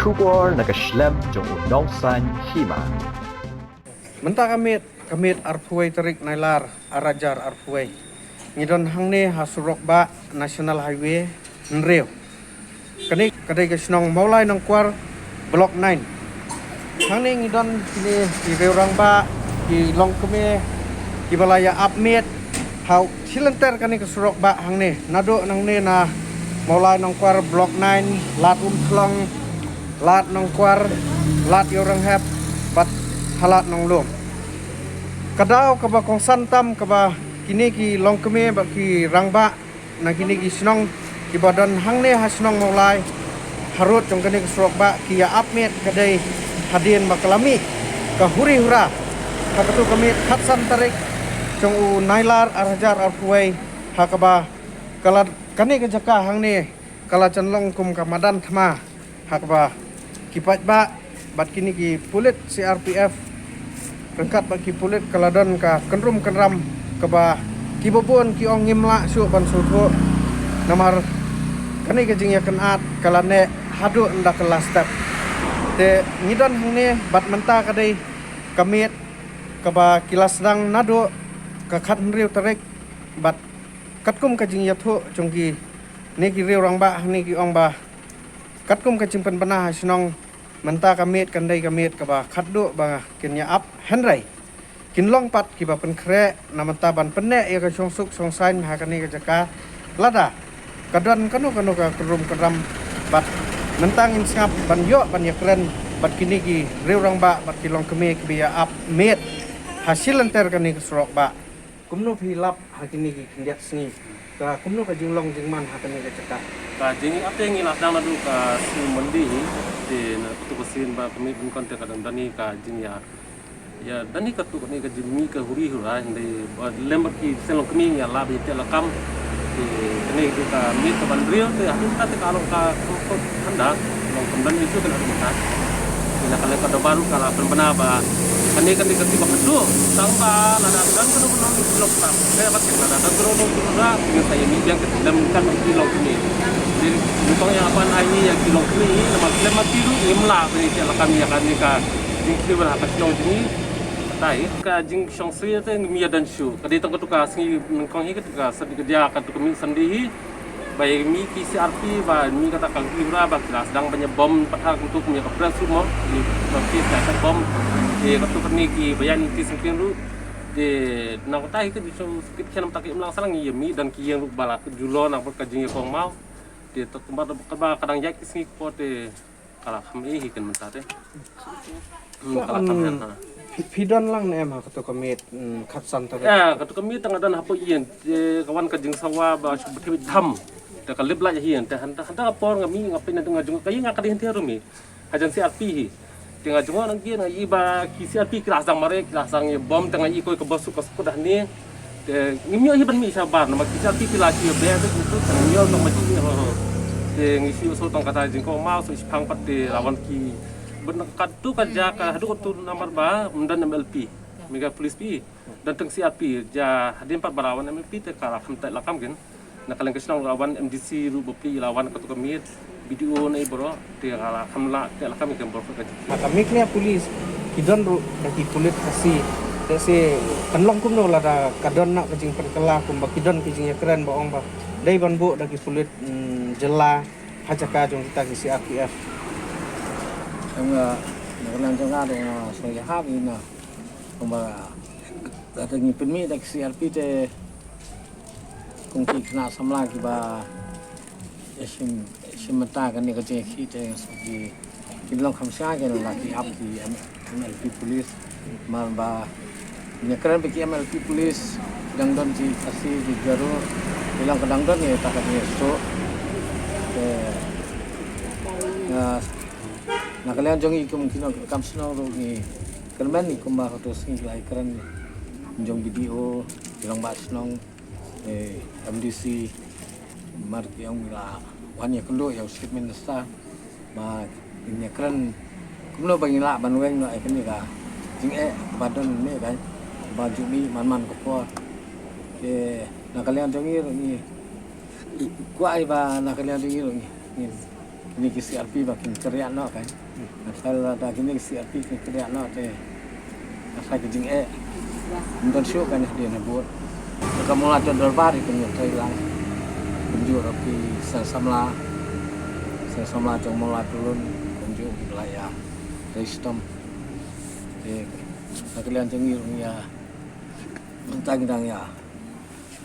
Kubor nakaslab jong unongsan hima. Menta kamit arpuai terik nailar arajar arpuai. Ngidon hangne hasurok ba National Highway nreo. Kani kadai ke snong maulai nang kuar Block 9. Hangne ngidon kini di reurang ba di long keme di balaya upmate hau silenter kani ke surok ba hangne nado nangne na maulai nang kuar Block 9 lat thlong lat nang kuar lat yorang hap bat halat nong lom kadau kaba kong santam kaba kini ki long keme ba ki rangba na kini ki snong ki badan hangne hasnong maulai harut jong kini surok ba ki ya apmet kadai hadin makalami ka huri hura kabatu kami khatsan tarik jong u nailar arajar arpuai hakaba kala kani ke jaka hangne kala chanlong kum kamadan thama hakaba kipat ba bat kini ki pulit CRPF rengkat ba ki pulit kaladon ka kenrum kenram kaba ki bobon ki ong ngimla su ban sutho namar kani ke jing ya kenat kalane hadu ndak kelas step te ngidon hangne bat menta kadai kamit kaba kilas dang nado ka khat riu tarik bat katkum ka jing ya tho chongki ne ki riu rang ba ni ki ong ba katkum ka jing pen panah snong menta kamit kandai kamit kaba khatdo ba kenya up henrai kinlong pat ki ba pen kre namanta ban penne ya ka songsuk songsain ha kani ka jaka lada kadon kanu ka kerum keram bat mentang in sngap ban yo ban ya kren bat kini ki reurang ba bat kilong keme ki ya up met hasil enter kani ka surok ba kumno philap ha kini ki kindiak sni ka kumno ka jinglong jingman ha kani ka jaka ka jingi ate ngi la dang nadu ka su mandi de na kutu kusin ba kami pun kontek kadang dani ka jing ya dani ka tu ni ka jimi ka huri hura de lembar ki selong kami ya la bi te la kam de kene ki ka mi ka bandrio te ha ta te ka long ka handa long kamdan itu kan ada mata ina kala ka baru kala penbana ba kani ka tiba kedu tangba la dan kan non blok ta saya bat ka la dan kro ra ni saya mi yang ke dalam kan ki long kami jadi untuk yang apa nahi yang kilong ini nama lema tiru imla beri dia kami akan nikah jingkri berapa kilong ini tai ka jing song sri te mi dan shu kadi tong ka singi nongkong hi ka sedi dia akan tu kami sendiri baik mi PCRP ba mi kata kang kira ba kira sedang banyak bom patah untuk punya kapras semua di bagi saya bom di katu kami ki bayan ti singpin ru de nang tai ke di so skip chanam tak imlang salang ya mi dan ki yang bala julo nang ka jing kong mau di tempat kadang jak sing pote kala kami hikan mentate kala kami pidon lang na emang katu kamit khatsan tarik ya katu kami tang dan hapo ien kawan ka jing sawa ba betul dham ta kalib la hien ta hanta apor ngami ngapin na ngajung kayi ngakadin ti rumi hajan si api hi tinga jungo nang gi na iba kisi api krasang mare krasang bom tanga i koi ke bosu kas kudah ni ngimyo hi ban mi sabar na kisi api pilasi be itu ngimyo tong maji de ngisi usul tong kata jingko mau so ispang pat de lawan ki benekat tu kerja ka hadu tu nomor ba dan MLP mega police pi dan teng CRP ja hadin pat barawan MLP te kala kham ta lakam gen na kaleng kesnong lawan MDC ru bopli lawan katu kemit video nei bro te kala kham la te lakam gen bro ka kami klia polis kidon ru daki kulit kasi se kanlong kum no lada kadon nak kajing perkela kum bakidon kijing ya keren baong ba dai ban bu daki kulit jela hajaka jong kita ki CRPF nga naglan jong ada so ya habi na kumba ada ni permi dak CRP te kung ki kena samla ki ba esim mata kan ni ka je ki te so ki long kham sha ke la ki ap ki MLP police mar ba ni kran be ki MLP police dang don ji kasi di garo bilang kadang don ni tak ni so na kalian jong ikum kino kam sno ro ni kermen ni kumba to sing lai keren jong video bilang bas nong MDC mar ki ang la wan ya kendo ya statement sta ma ini keren kumno bang la ban weng no ai kan ni ka jing badan ni kan baju mi man ko po ke na kalian jong ni kwa ai ba na kalian jong ni kini ke CRP makin teriak no kan. Asal ada kini ke CRP kini teriak no te. Asal kejing Mungkin syuk kan dia nak buat. Kamu lah jadwal baru kini Thailand. Kunjung api samla jong mulai turun kunjung wilayah Restom. Kalian cengi ya mentang dang ya.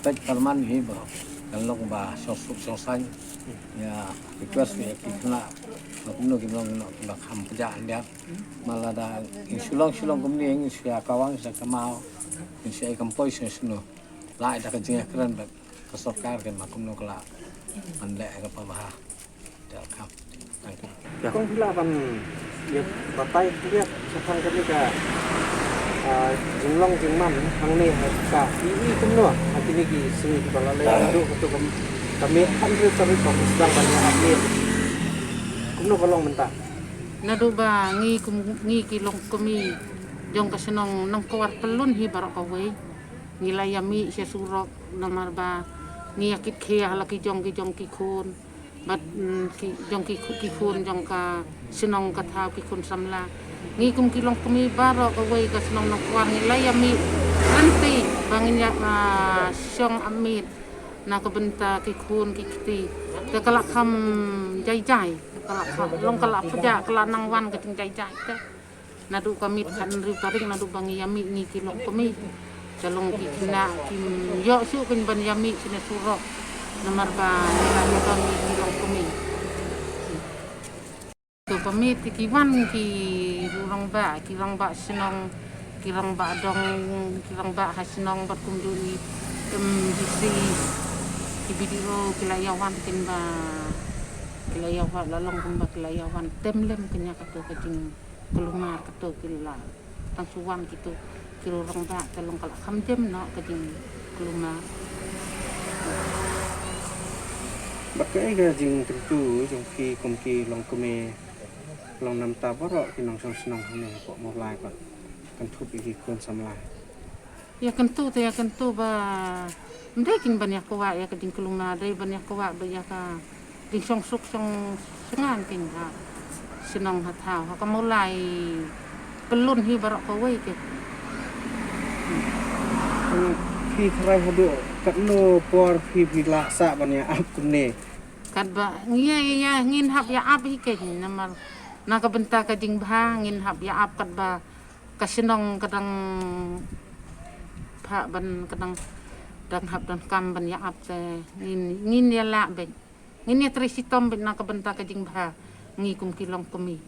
Baik perman hiba kalau ba sosok sosan ya request ya kena penuh kita ham kerjaan dia malah ada insulong kemudian sia kawang sia kamau sia kampoi sia seno lai dah kerja keren bak kesorkar kan makum no kala andai ke pabah dah kap tangkap ya kong pila pan ya batai dia sekarang ketika jinglong jingman hang ni ka ini kumno hati ni ki sini di bala le adu ketu kami andre sari kong sedang banyak update kumno kolong mentah nadu ba ngi kilong kumi jong kasenong nang kawar pelun hi barok kawe ngilayami sia surok namar ba ngi akit khia laki jong ki khun bat ki jong ki khun jong ka senong ka thau ki khun samla ngi kum kilong kumi barok kawe ka senong nang kawar ngilayami nanti bangin ya syong amit na kabenta ki khun ki kiti te kala kham jai long kala puja kala nang wan ka ting jai te nadu kami kan ri paring nadu bangi yami ni kilong kami calong ki kina kim yo su kan ban yami sine surok namar ba nila kami kilong kami to kami ti wan ki rurang ba senong kirang ba dong kirang ba hasinong bat kumduni bisi ibidiro kilayawan kin ba kilayawan lalong kumba kilayawan temlem kenya kato kajing kelumar kato kila tang suwan gitu kirurang ba talong kala kamjem no kajing kelumar bakai ga jing tentu jong ki kumki long keme long nam ta baro ki nong senong hane ko mo lai ko kan thup iki kun samla ya kentu ba mdekin banyak kuwa ya kajing kelumar dai banyak kuwa ba ya ka ding song suk song sengan king ha senong hatau ha kamulai pelun hi barok kawe ke ki krai hado katno por ki bila sa banyak ap kunne kad ba ngia ngin hap ya ap hi ke namar na ka benta ka jing ba ngin hap ya ap kad ba kasenong kadang pha ban kadang dang hap dan kam ban ya ap te ngin ya la be ngin ya trisitom ben na ka benta ka jing ba ngi kum kilong kumi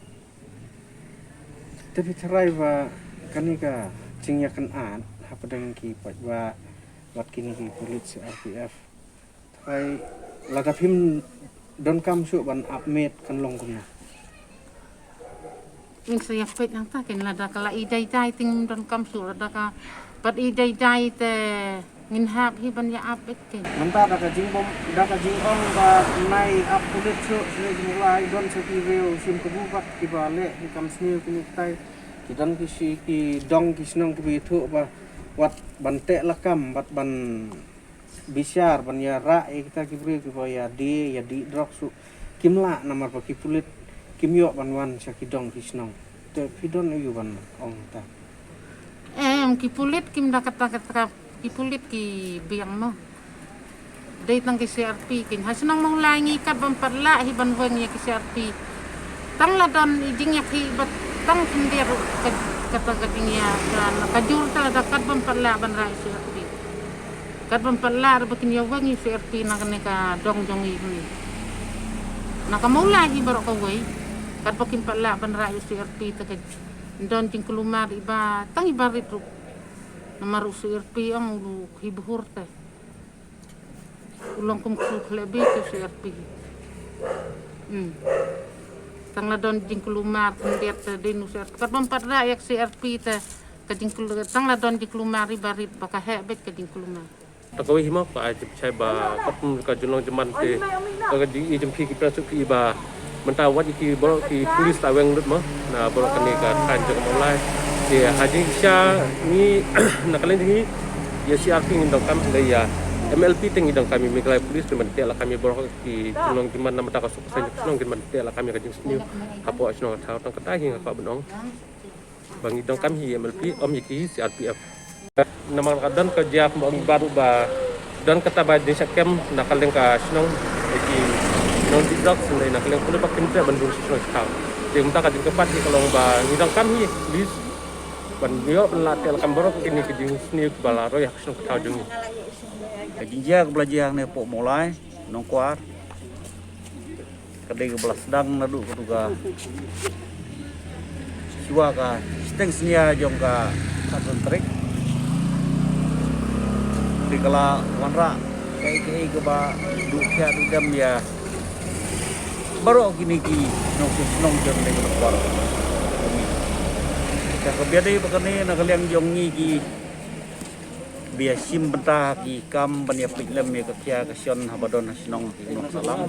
tapi cerai wa kanika jingya kan an hapadang ki wa wat kini ki polis RPF tai lada phim don kam su ban upmate kan long kumna ing saya pet nang ta ken lada kala idai ting don kam su lada ka pat idai te ngin hap hi ban ya ap ken manta da ka jing bom da ka jing ong ba nai up polis su sile mulai don se ki reu sim ku bat ki bale ki kam snil kini tai ki don ki si ki dong ki snong ki bi thu ba wat bante lakam bat ban bisyar ban ya ra kita ki bre ki ya di drok su kimla namar pa ki pulit kim yo ban wan sa ki dong ki snong te pidon yu ban ong ta ki pulit kim da kata ki pulit ki biang mo dai tang ki CRP kin hasenang mong lai ngi kat ban patla hi ban weng ya ki CRP tang la don ijing ya ki bat tang kendir kata katinya dan kajur ta da kat ban patla ban ra CRP kat ban patla bakin ya wengi CRP na ka dong jong ni na ka mulai hi barok ka wei kat bakin patla ban ra CRP ta ka don jing kelumar iba tang ibarit ru namaru CRP ang ulu hibuhur te ulang kum lebih ke CRP tang ladon jing kelumar kendiat te dinu CRP kat bampat ra yak CRP te kajing tang ladon jing kelumar ibarit baka hebet kajing kelumar takawi hima pa aj chai ba kapun ka junong jaman te ka ji jem ki prasuk ki ba menta wat ki bor ki polis ta weng lut ma na bor kani ka kan jong mulai dia haji sya ni nak kalian ni ya si aking ndok kam ngai ya MLP tinggi dong kami mikalai polis dengan tiada kami borok di senong gimana mata kasut senong senong gimana tiada kami kajing seniu apa senong tahu tang ketahi apa benong bangi dong kami MLP om yiki CRPF nama kadang kerja bang baru ba dan kata bajin sakem nakaleng ka senong yiki non tidak sendiri nakaleng pun pakai minta bandung senong tahu dia minta kajing kepat di kalau ba ngidang kami bis ban dia pelatih akan borok ini kajing seniu balaro ya senong tahu jungi Kajinjia ke belajar ne pok mulai nongkuar kadai ke belas sedang nadu ketuga siwa ka steng senia jong ka katun trik di kala wanra kai ke ba du kya du dam ya baru kini ki nong jong ne ke kuar ka kebiadai bakane na kaliang jong ni ki biar sim bentah ki kam bania piklem ya kekia kesion habadon hasinong kinong salam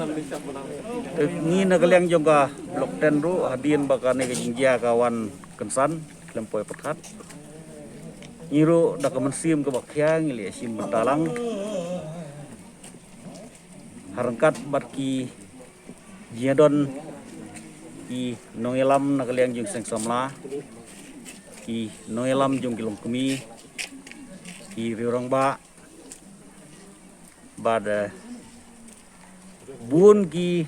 ni nagaliang juga blok 10 ru hadin bakane ke jingjia kawan kensan lempoi petkat nyiru dak mensim ke bakya ngili sim bentalang harangkat barki jiadon ki nongelam nagaliang jung seng samla ki nongelam jung kilong kemi ki riorang ba bada bun ki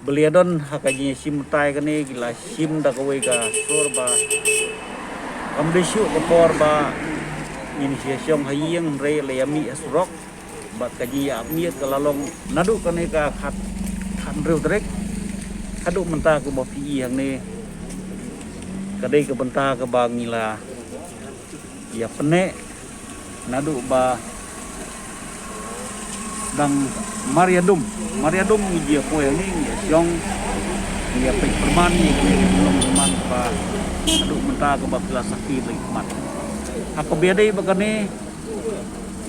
beliadon hakaji sim tai kane gila sim da kowe ka sor ba kamdesu kopor ba inisiasiong hayeng re layami asrok bat kaji ami kalalong nadu kane ka khat reu trek hadu menta ko bo pi yang ne kadai ke benta ke bangila ya pene nadu ba dang mariadum dia ko yang ni ya siong dia pe perman ni belum perman pa nadu menta ke ba filosofi hikmat apa bedai bakane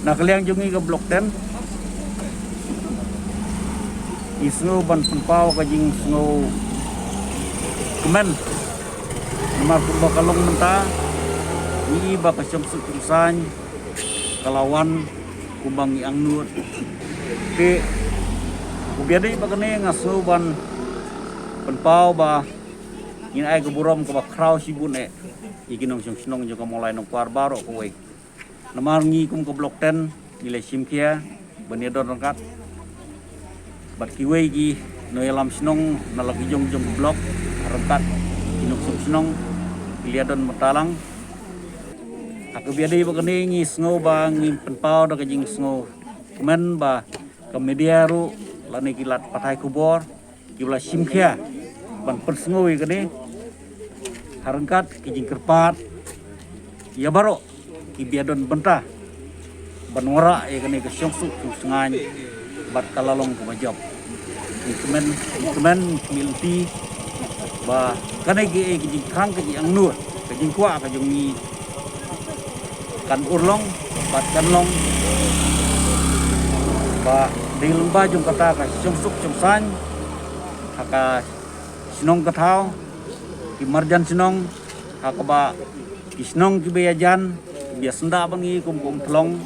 nak kaliang jungi ke blok 10 isno ban penpau ka jing sno kemen nomor bakalong menta ni ba kasyam sukusan kalawan kumbang yang nur ke kubiadai bakane ngaso ban penpau ba in ai keburom ke ba kraw sibun ikinong sinong juga mulai nong kuar baro kowe nomor ngi kum ke blok 10 nilai simkia baniadon rangkat bat kiwe gi no yalam sinong nalagi jong blok rangkat inok sinong iliadon matalang aku biadai bakane ngi sngo ba ngi penpau da kajing sngo kemen ba ke media ru lani kilat patai kubor kibla simkia ban persngo kane harangkat kijing kerpat ya baro ki biadon bentah ban wara ya kane ke syongsuk sungan bat kalalong ke majab kemen milti ba kane ge kijing khang kijing angnur kijing kwa kajung ni kan urlong bat kanlong ba ding lumba jung kata ka syongsuk syongsan haka sinong kathau ki marjan sinong hakaba ki sinong ki beyajan biasanda bangi kum thlong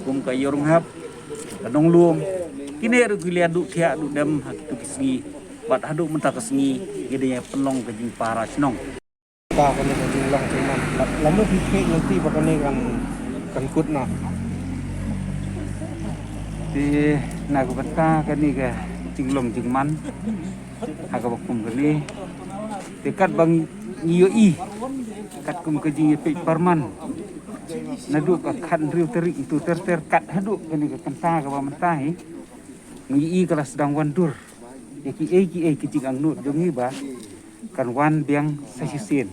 kum ka yorung hap kanong luom kine ru gilia du thia du dem hak tu kisngi bat hadu menta kesngi gedenya penlong ka jing para sinong ba ko ni jing long cuman lamu pikir nanti bakane kan kut na di naku bata kani ka jinglong jingman hakabakum kani dekat bang i kat kum ke jing pe parman nadu ka khan riu terik itu ter kat hadu kani ka kanta ka ba mentai ngi kala sedang wandur ki jing angnut jongi ba kan wan biang sasisin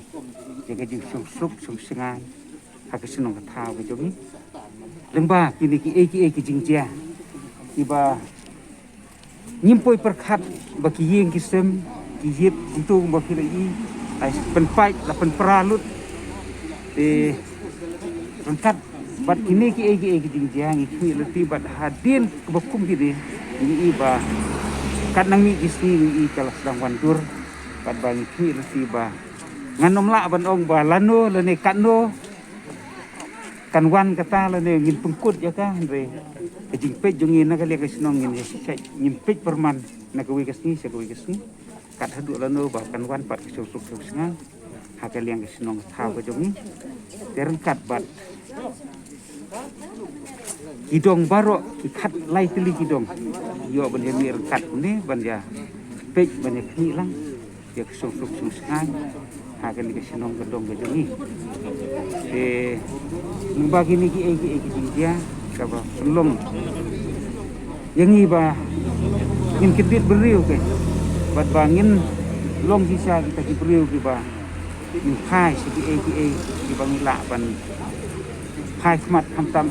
jaga jing suk sengai hakasinong ka tha jongi lengba kini ki jing jia iba nyimpoi perkhat baki yeng kisem kijit untuk baki lagi ai penpai la penperalut de rengkat bat kini ki jing jia ngi leti bat hadin kebakum gini ini iba kat nang mi kisni ni kala sedang wandur bat bang ki leti ba nganom la ban ong ba lano lene katno kan wan kata la ne ngin pengkut ya ka re kajing pej jong ngin na kali ka sinong ngin ngin pej perman na kawi kasni sa kawi kasni kat hadu la no ba kan wan pat suk singa ha kali yang sinong thau ka jong ni tereng kat bat kidong baro ikat lai tili kidong yo ban mi kat ni ban ya pej ban ya kni lang ya suk singa akan dikesenong gedong gedongi. Membagi ni ki dia kaba pelong. Yang iba ngin kedit beriu ke. Bat bangin long sisa kita ki beriu ki ba. Ngin khai si ki bangi la ban khai khmat ham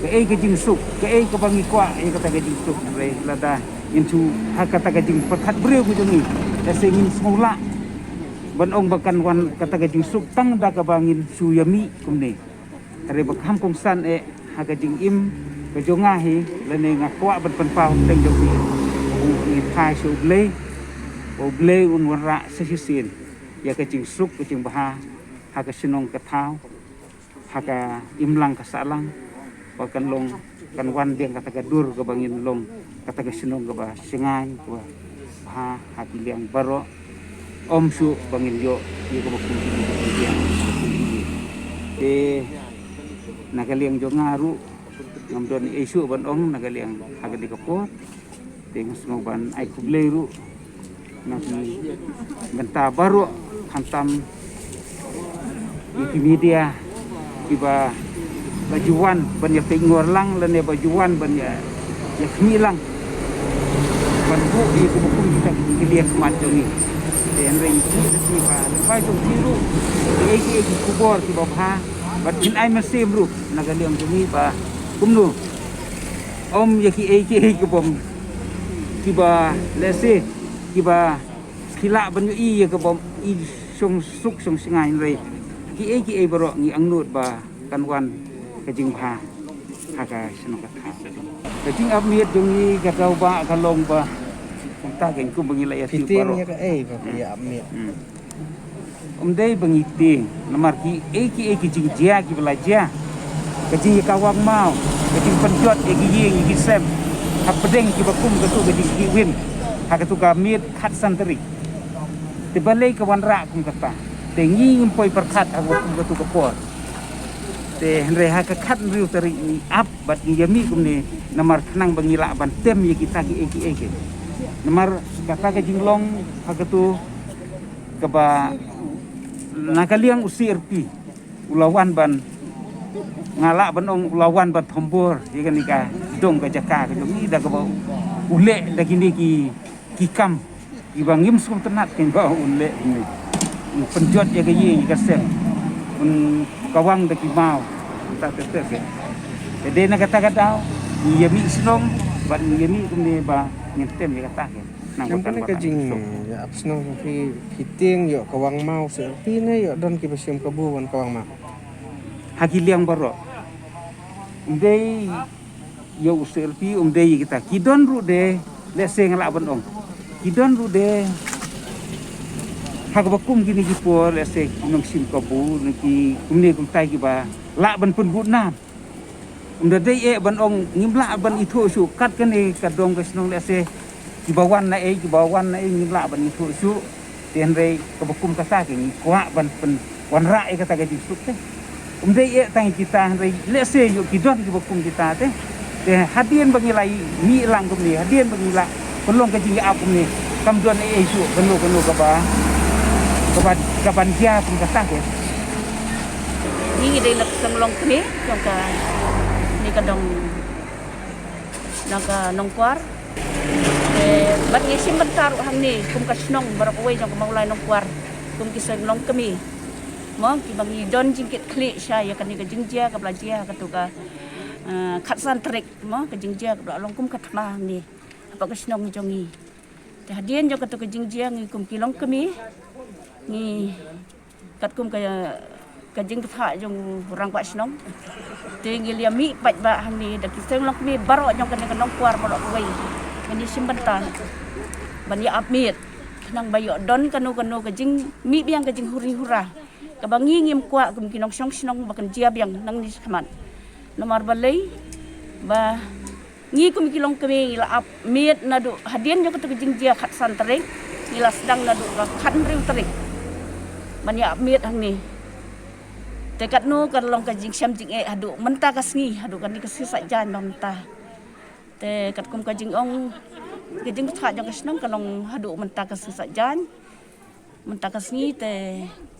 ke jing suk ke bangi kwa kata ke jing suk re lada ngin chu kata ke jing pathat beriu ki jongi. Ese ngin semula ban ong bakan wan kata gajing suk tang da ka bangin suyami kumne are bakham kong san ha gajing im ka jonga hi lene ngakwa ban panpau teng jogi ni thai su ble un wara sesisin ya gajing suk gajing baha ha ka sinong ka thau ha ka imlang ka salang bakan long kan wan deng kata gadur ka bangin long kata ka sinong ka ba singai ka ha hati liang baro om su bangin yo ye ko bakun dia nagaliang jo ngaru ngamdon isu ban om nagaliang hagadi kapot teng ban ai kubleru nagi benta baru hantam di media iba bajuan ban ya pengor lang lene bajuan ban ya khmilang ban bu ye ko bakun kita kilian semacam ni dan rinci di ba lepas tu biru eki kubor ki bapa bat in ai mesim ru nagaliam tumi ba kumnu om yaki eki bom ki ba lese ki ba khila ban i ke bom i song suk song singai re ki eki baro ngi angnut ba kanwan kajing ba haka senok kata kajing abmiet jungi kakau ba kalong ba ta geng ku bengi la ya Fiting ya ka ba ya amit. Dei bengi ting namar ki jing jia ki belajar. Kajing kawang mau, kajing penjot ying sem. Hak pedeng ki bakum ka tu kajing ki win. Hak tu ka mit khat santri. Te balai ka wan ra kum kata. Te ngi ngempoi perkhat hak bakum ka tu ka por. Te henre hak khat riu tari ni ap bat ngi yami kum ni namar khnang bengi la ban tem ye kita ki namar kata ke jinglong hagatu keba nakaliang usirpi ulawan ban ngala ban ong ulawan ban thombor ye kan ika dong ka jaka ke ni da keba ule da kini ki kam ibangim sum tenat ken ba ule ni penjot ye ke ye ka sem kawang da ki mau ta te ke de na kata ye mi snong ban ye mi kumne ba ngetem ya kata ke Yang mana kajing ya absnong fi fiting yo kawang mau serpi ne yo don ki basiam kabu wan kawang mau. Hagiliang baro. Umdei yo serpi umdei kita kidon ru de lese ngala ban ong. Kidon ru de hagbakum gini gipor lese nong sim kabu ki kumne kum tai ki ba la ban pun guna. Umda dei ban ong ngimla ban itu su kat kan e kadong kesnong lese kibawan na ngimla ban itu su tenre kebekum kata ki kwa ban pen wan ra kata ga di suk te umdei tang kita re lese yo kidon kebekum kita te hadien bagi lai mi lang kum ni hadien bagi la pelong ka jingi akum ni kam don su kanu ka ban dia pun kata ke ni dei nak semlong kni jong ka ni kadong naga nongkwar bat ngi simbentar hang ni kum kasnong barakwe jong maulai nongkwar kum kiseng long kami mo ki bangi don jingkit kli sya ya kan ni ka jingjia ka belajia ka tu ka khat san trik mo ka jingjia ka long kum katma ni apa kasnong jongi hadien jong ka tu ka jingjia ngi kum kilong kami ni kat kum ka kajing tha jong rang pak snong tinggi liami pat ba hang ni da kiseng long kami baro jong kan nong kwar baro kwe ni simbentar ban ya apmit nang bayo don kanu kajing mi biang kajing huri hura kabangi ngim kwa kum kinong song sinong bakan jiabyang nang ni kaman nomor balai ba ngi kum kilong kami ila ap miet nadu hadian jo ketu jing jia khat san tering ila sedang nadu khat riu tering manya miet hang ni tekat nu kan long ka jing syam jing adu menta kasngi adu kan ni kasisa jan menta te kat kum ka jing ong ke jing kha jong kasnong kalong adu menta kasisa jan menta kasngi te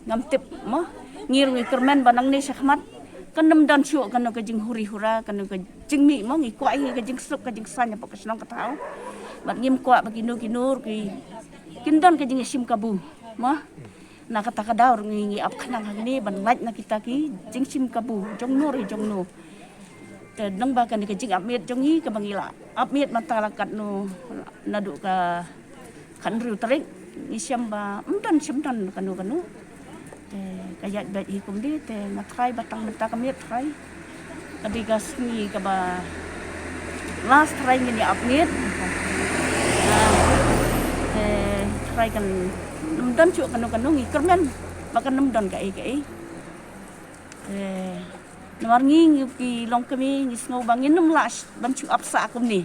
ngam tip mo ngir ngi kermen banang ni syahmat kan nam dan syuk kan ka jing huri hura kan ka jing mi mo ngi kwai ka jing sup ka jing sanya pok kasnong ka tau bat ngim kwa bagi nu kinur ki kindan ka jing sim kabu mo na kata kadaur ngi ap khanang hang ni ban laj na kita ki jing sim kabu jong nur jong nu te nang ba kan ka jing ap miet jong hi ka bangila ap miet matala kat nu nadu ka khan riu tarik ni siam ba dan sim dan kanu kanu te kayat bat hi kum di te matrai batang menta ka miet trai kadiga sni ka ba last try ni ap miet te try kan dan cuk kanu ngi kermen makan nem don ka ai nomor ngi ki long kami ngi snow bangin nem las ban cu apsa akum ni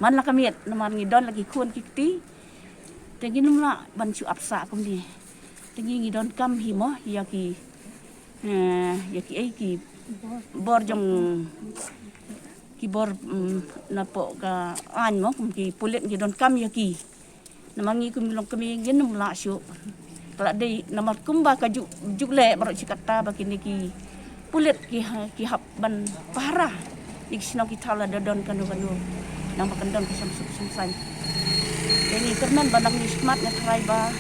man la kamiet nomor ngi don lagi kun kikti te ngi nem la ban cu apsa akum ni te ngi don kam hi mo ya ki ai ki bor jong ki bor na po ka an mo kum ki pulit ngi don kam ya ki namangi kum long kami ngi nem la syu kala dei namar kumba ka juk le baro cikata bakini ki pulit ki hap ban parah iksno ki thala dodon kanu nang bakandon ka samsuk sumsan ini kerman banang ni smart na try ba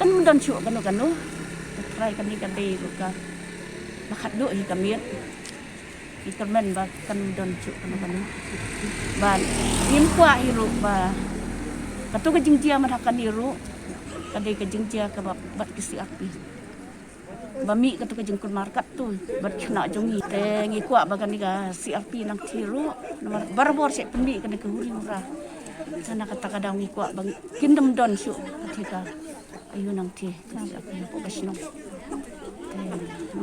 kan don chu kanu try kan ni kan dei luka makat do hi kamiet ki kerman ba kan don chu kanu ban im kwa iru ba katu ka jingjia manakan iru kadai ka jingjia ka bat kisi api bami katu ka jingkun markat tu bat kena jongi te ngi kwa bagan ka si api nang tiru nomor barbor se pendi kan ka huri murah sana kata kadang ngi kwa bang kindem don syu ketika ayu nang ti si api po kasno te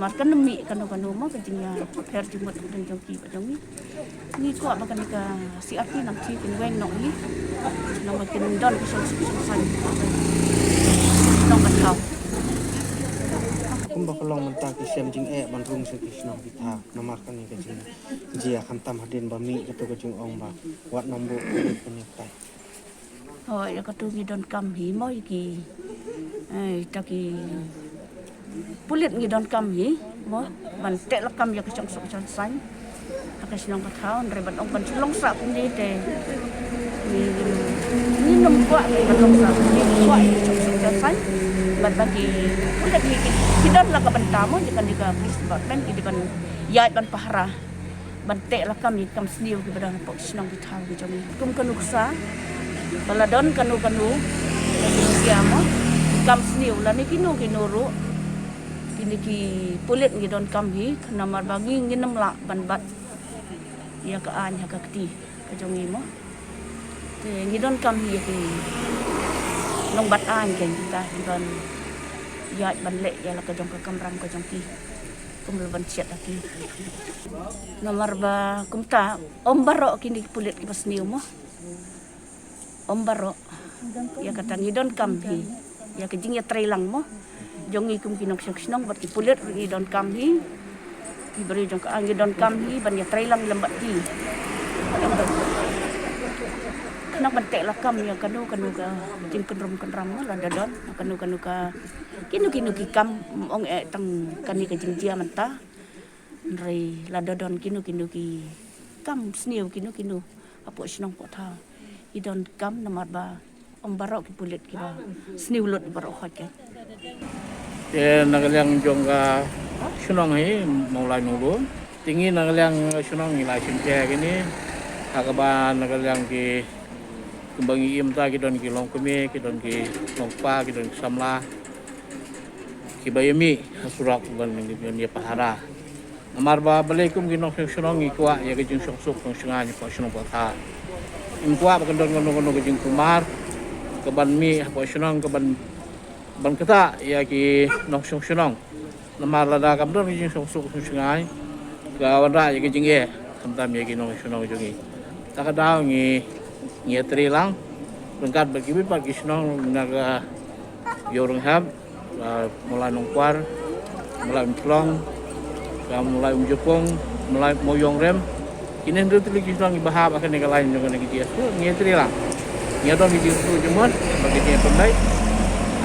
markan mi kanu mo ka jingya per jumut dan jongi ba jongi ngi kwa bagan ka si api nang ti kin weng nong ni nang kin don ka san nong ka thau kumba kalong menta ki siam jing ban rung se ki snong ki tha namar kan ni ka jing jia kham tam hadin ba mi ka to ka jung ong ba wat nombo ko ni kai oh ya ka tu ngi don kam hi mo ki ta ki pulit ngi don kam hi mo ban te la kam ya ka chong sok chan san ka snong ka thau re ban ong ban long sa kum ni te ni nom kwa ban long sa ni kwa chong sok chan san ban bagi udah kita lah ke bentamo jika dika disebabkan di ban yai ban pahara ban te la kami kam sniu ki badang pok snong ki thau ki jomi kum kanuksa baladon kanu siamo kam sniu la ni kinu ru kini ki pulit ngi don kam hi namar bagi nginam la ban bat ya ka an ha ka kti ka jomi mo te ngi don kam hi ki long bat an ken ta ban ya ban le ya la ka jong ka kamram ka jong ki kum ban chet aki nomor ba kum ta om baro kini pulit ki pasniu mo om baro ya ka tangi don kam hi ya ka jing ya trailang mo jong i kum kinok snong bat ki pulit ri don kam hi ki beri jong ka angi don kam hi ban ya trailang lembat ki nak bentek lah kam yang kanu ka jing kenram la dadon kanu ka kinu ki kam ong tang kani ka jing jia menta rei la dadon kinu ki kam sniu kinu apo snong po tha idon kam namar ba om barok ki pulit ki ba sniu lot barok khot ke nagalyang jong ka sunong hi mulai nulu tinggi nagalyang sunong nilai simpe gini hakaba nagalyang ki kumbangi imta ki don ki long kumi ki don ki long pa ki don samla ki bayami surak ban ni pahara amar ba balaikum ki nong sunong ki kwa ya ki jing sok nong sungai ko sunong pa tha im kwa ba don ki jing kumar ke ban mi ko sunong ke ban ban kata ya ki nong sung sunong nama lada kam don ki sung sung sungai ga wan ra ya ki jing ye tam ya ki nong sunong jungi ta ka dau ngi tri lang lengkap bagi pagi sunong naga yorong hab mulai nongkwar mulai umplong mulai umjupong mulai moyong rem kini hendak tulis kisah bahab akan negara lain juga negara dia tu ngetri lah ngeton di situ cuma bagi dia pendai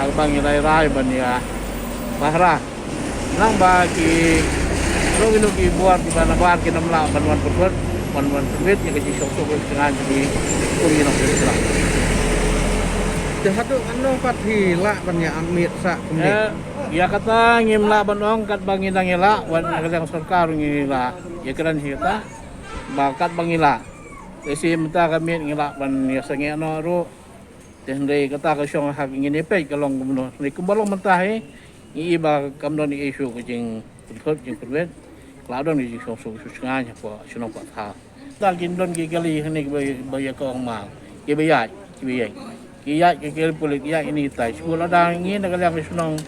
abang nilai rai bania bahra nang bagi lo ini ki buat di mana buat kita melak bantuan perbuat bantuan perbuat yang kecil sok-sok dengan jadi kuri nak bergerak. Jahat tu anu pati la banyak amit sak kemudian. Ya kata ngimla banong kat bangidang ila wan kadang sarkar ngila ya keran kita bakat bangila isi menta kami ngila ban ya sange no ro tendai kata ka syong hak ngine pe kalong gumno ni kumbalong menta he i ba kamdon ni isu kucing put jing perwet kladon ni syong syong syanga po syong pa tha ta kin don ki kali ni ba ya ko ma ki ba ya ki ya ki polik ya ini tai sekolah dah ngin dalam syong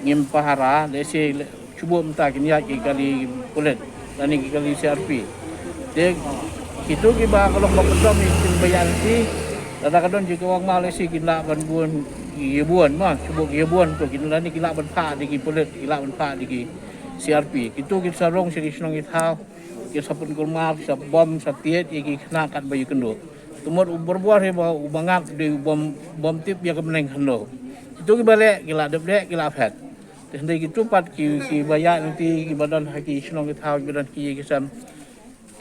ngim pahara lesi cuba menta kini ya kali kulit dan ni kali CRP dia itu kita kalau betul ni bayar si kadang-kadang jika wang mal lesi kita banbuan ibuan mah cuba ibuan tu kita ni kita banpa di kulit kita banpa di CRP itu kita sarong segi senang kita kita sapun kulmar sa bom sa tiet iki kena kat bayu kendo tumur berbuah he ba ubangak di bom tip ya kemeneng kendo itu balik kita dek kita fat hendai gitu pat ki bayar nanti ki badan haki senang kita badan ki kisam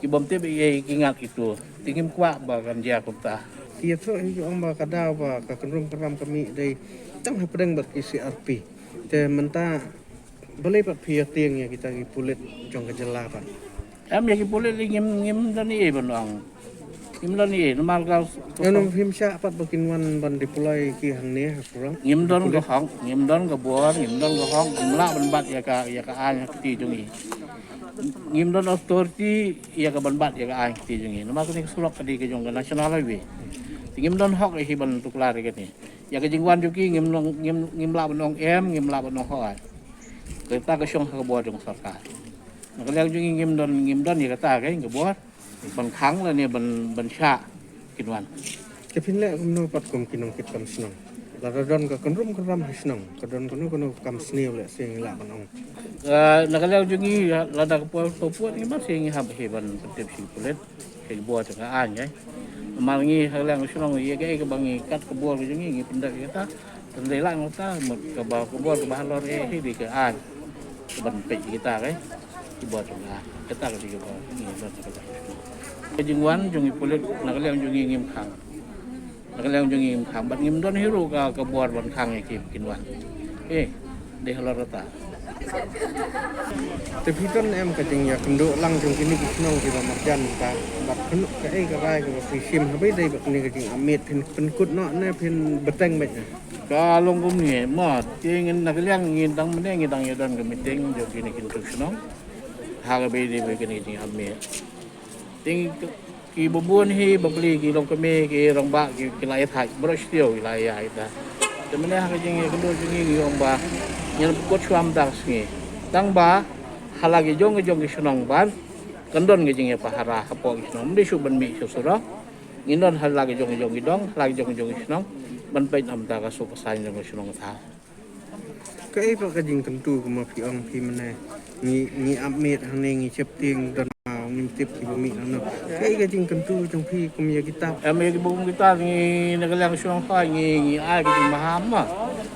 ki bom tip ye ingat itu tingim kuat bagan dia kota Ia tu orang ba kada ba ka kenrum keram kami dai tang pedang bat ki CRP te menta boleh pat pia tiang ya kita ki pulit jong kejela pat em ya ki pulit ngim dan ni banong ngim dan ni normal kau anu himsya pat bakin wan ban dipulai ki hang ne kurang ngim don ko hong ngim don ko buar ngim don ko hong ngimla ban bat ya ka an ti jungi ngim don authority ya ka ban bat ya ka an ti jungi normal ko ni sulok kadi ke jong national highway ngim don hok hi ban tuklar ke ni ya ka jingwan juki ngimla banong ngimla banong hoai kita ke syong ka buar jong sarkar nak liang jungi ngim don ya kata ke buar ban khang la ni ban sha kinwan kepin le kumno pat kum kinong kit kam snong ladon ka kenrum keram hisnong kadon kono kam sneu le sing la banong nak liang jungi lada ko puat ni mas sing hab he ban tip si pulet ke buar ka an ai mal ngi liang snong ye ke bangi kat ke buar jungi ngi pindah kata tendai la ngota ke ba ke buar ke bahalor he di ke an ban pe kita ke buat juga kita ke di buar ni kejingwan jungi pulit nak liang jungi ngim khang nak liang jungi ngim khang bat ngim don hiru ka buat ban khang ki kinwan de halor rata tapi kan em kajing ya kendo lang jong kini kisnong ki ba marjan ta bat kenu ka ka rai ka fi sim habai dai bat ni kajing amit pin kut no ne pin beteng bet ka long kum ni ma tingin nak liang ngin dang mene ngin dang yodon ke meeting jo kini kin kisnong ha ga be de be kini jing amit ting ki bubuan hi babli ki long kami ki rong ba ki lai thai brush tio ki lai ai da te mene ha jing ki do jing ki ong ba nyen ko chuam da sngi tang ba halagi jong ki sunong ban kandon ki jing pa hara ha po ki sunong di su ban mi su sura ngindon halagi jong ki dong halagi jong ki sunong ban pai am da ka su ka sai jong ki sunong tha kai pa kajing tentu kuma pi ong pi mene ni amit hang ni chep ting don ngim tip ki bumi no kai kajing tentu jong pi kum ya kitab em ki bum kita ni nagaliang sunong pa ngi ai ki mahama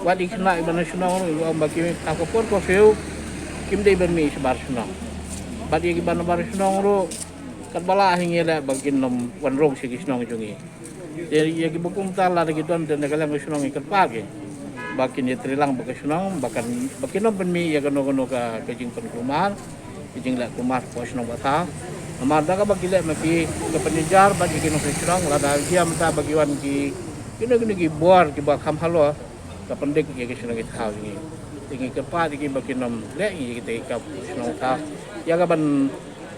wadi kena ibana sunong ro am baki ka ko por ko feu kim dei ban mi sebar sunong badi ki ban bar sunong ro kat bala hingi la bagin nom wan rong si sunong jungi ya ki bukum ta la ki don den nagaliang sunong ikat pagi bakin ya trilang baka sunong bakin nom ban mi ya kono ka kajing pen kumar kajing la kumar ko sunong bata amar da ka bagile maki ka penjar bagi kinong sunong la da dia mata bagiwan ki kino ki buar ki ba kham halo ka pendek ki sunong kita ni tingi ke pa ki bakinom le ki kita ka sunong ta ya ka ban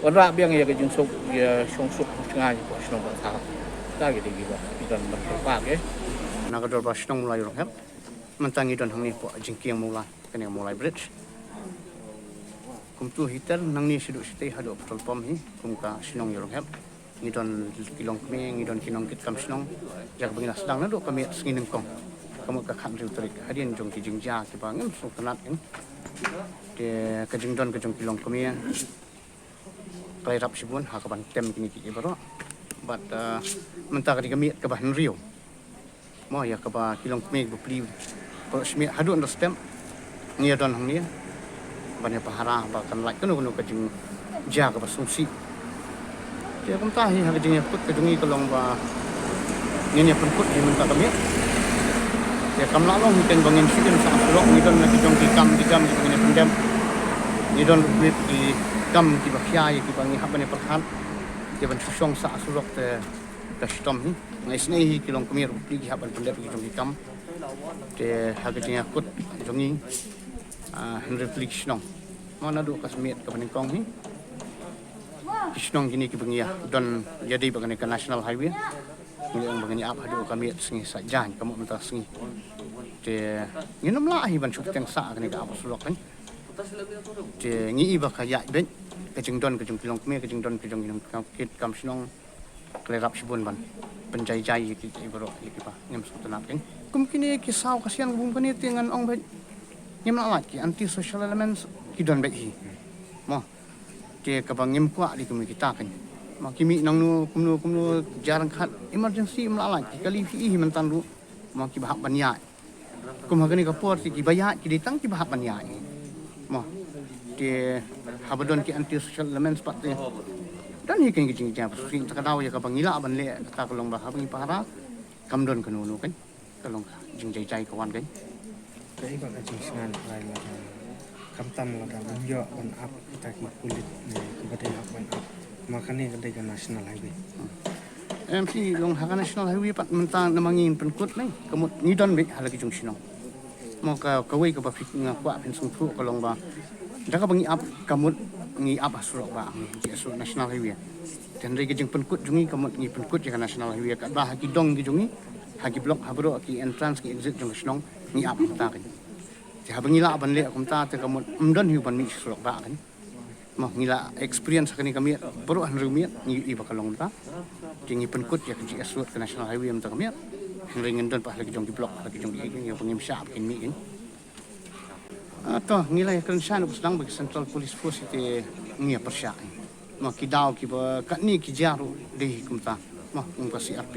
ora biang ya ka jing sok ya song sok ngai ko sunong ta ta ki ba kita ban pa ke na ka dor ba sunong mulai ro mentangi don hang ni po jingkiang mulai kena mulai bridge kum tu hitar nang ni siduk sitei hadu petrol pom hi kum ka sinong yorong hep ngidon kilong kme ngidon kinong kit kam sinong jak bangina sedang na do kami singin kong kamu ka kham riu trik hadian jong ki jingja ki bangem so kanat in de ka jingdon ka jong kilong kme klai rap sibun ha ka ban tem kini ki baro but mentah ka kami ka ban riu mo ya ka ba kilong kme bu pli ko smi hadu understand ngia don hang ni banyak pahara bahkan like kuno ke jing jaga basungsi dia kum tahi ha jing put ke dungi kolong ba ni put di mentah kami ya kam la long mungkin bangin sikin sa lok ni don nak jong di kam di bangin pendam ni don wit di kam di bakhya ki bangi ha bane perhan dia ban song sa surok te kastom ni ngai sne hi kilong kami ru pi ha ban pendam ki jong di kam de ha jing kut jongi reflection mana do kasmiat ke peningkong ni kisnong gini ki bengia don jadi bagani ke national highway ni ang bagani ap hadu kami singi sajan kamu mentah singi de nginum la hi ban chuk teng sa kani ka ap sulok kan de ngi iba kaya ben ke jingdon ke jingkilong kami ke jingdon ke jong kit kam sinong klerap sibun ban penjai-jai ki ibro ki pa ngem sutanap kan kum kini kisau kasian bum kani tengan ong ben ngem la ki anti social elements ki don bai hi mo ke ka bangem kwa di kumi kita kan ma kimi nang nu kumnu jarang khat emergency mla la ki kali hi mentan lu ma ki bahap banya kum hagani ka por ki baya ki ditang ki bahap banya mo ke habadon ki anti social elements pat dan hi kan ki jing jam sing ta daw ya ka bangila ban le ta kolong ba habi para kam don kanu nu kan kolong jing jai kawan kan Jadi kalau jingsan lain kamtam lah kan yo on up kita ki kulit ni kepada up on up makanya kedai national highway MC long haga national highway pat mentang namangin penkut ni kemut ngidon be halagi jung sinong mo ka kawai ka ba fik nga kwa pen sung thu ka long ba daga bangi up kamut ngi up asro ba ji asro national highway dan rege jing penkut jungi kamut ngi penkut ji national highway ka ba hagi dong gi jungi hagi blok habro ki entrance ki exit jung sinong ngi up ta kan ji habangi la ban le kum ta te kamut umdon hu ban mi asro ba kan mo ngila experience kani kami baru han rumi ngi iba ka long ta jingi penkut ya ji asro ke national highway am ta kami ringen don pa lagi jong di blok lagi jong di yang pengim syap kin mi in atau ngilai kan shan sedang bagi central police force itu ngia persya ma ki daw ki ba kat ni ki jaru de kumta ma ung si RP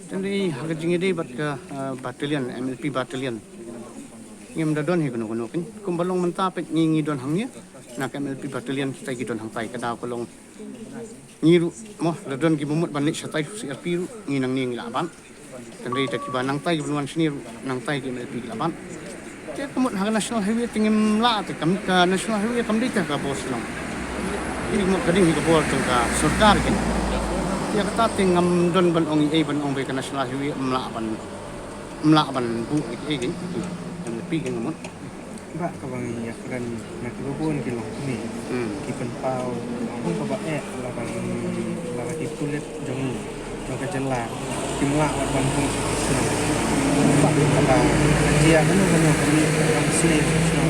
dan di harga jingi de bat ke battalion MLP battalion ngim da don hi kuno kin kum balong menta pet ngi don hangnya nak MLP battalion kita gi don hang tai ka daw kolong ngiru mo da don ki mumut ban ni satai si RP ru ngi nang ni laban tandai tak kiba nang tai bunuan sini nang tai ki MLP laban te kemut hang national highway tingim la te kam ka national highway kam dita ka bos long ini mo kading hi ka bol tong ka sarkar kin ya kata tingam don ban ong ei ban ong be ka national highway mla ban bu ei kin MLP kin mo Mbak kabang ya kan nak kibun kilong ni kipen pau pun ka ba la bang la ki kulit jong ka jelar kimla wat ban pun senang pak kata dia kan kami sini senang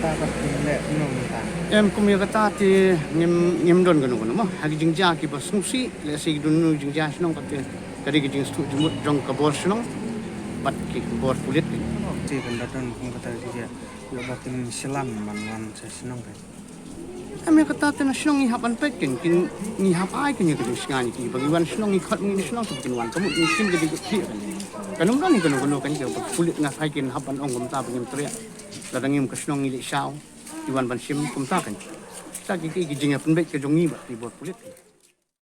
ta ka le nong ta em kum ya kata ti ngim don kan mo hagi jingja ki ba sungsi le si dunu jingja snong ka te kadi ki jing stu jumut jong ka bor snong bat ki bor kulit si kan datang pun kata dia yo batin selam man senang kan kami kata tena snong ni hapan pekin kin ni hap ai kin ni sngani ki bagi wan snong ni khat ni snong kin wan kamu ni sim ke di kanum kan ni kono kan ke kulit nga hai kin hapan ong gum ta bangim tria la dangim ke snong ni li sao di wan ban sim kum ta kan ta ki jinga pen be ke jongi ba di bot kulit